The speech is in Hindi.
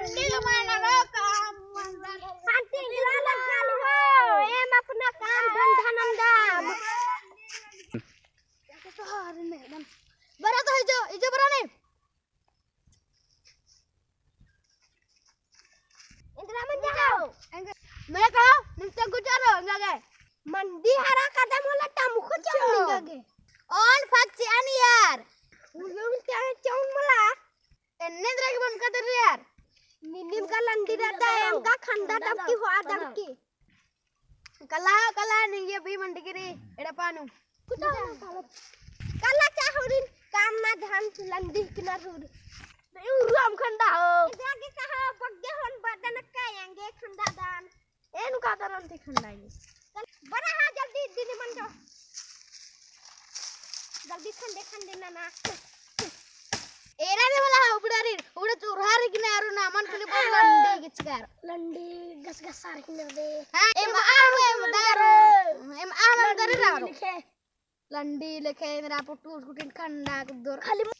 लंडी माना रो काम आंटी गिरा चालू हो एम अपना काम धंधा नंदा तो हार मैडम बरा तो इजो बरा ने इंदिरा मन जाओ मैं कहो निस्ता गुजारो अंगागे मंडी हरा कदम होला टामुख चंगागे ऑन फक्ची आणि यार उलून क्या चौन मला एन्ने द्राग बम का दर यार निनिम का लंडी रहता है हमका खंडा टपकी हो आदमकी कला नहीं ये भी मंडी गिरी एड़ा पानु कला चाहुरिन काम ना ध्यान लंडी किना रुर उरुम खंडा हो जाके कहा बग्गे होन बदन कायांगे खंडा दान एनु का करन थी खंडा ये बड़ा हा जल्दी दिनी मन जाओ जल्दी खंडे ना एरा में वाला उबड़ारी उड़े चोरहारी किने आरो नामन के बोल लंडी गिचगार लंडी गसगसार किने दे हां एम आम दरे लारो लंडी लेखे मेरा पुटू गुटिन खंडा कुदर खाली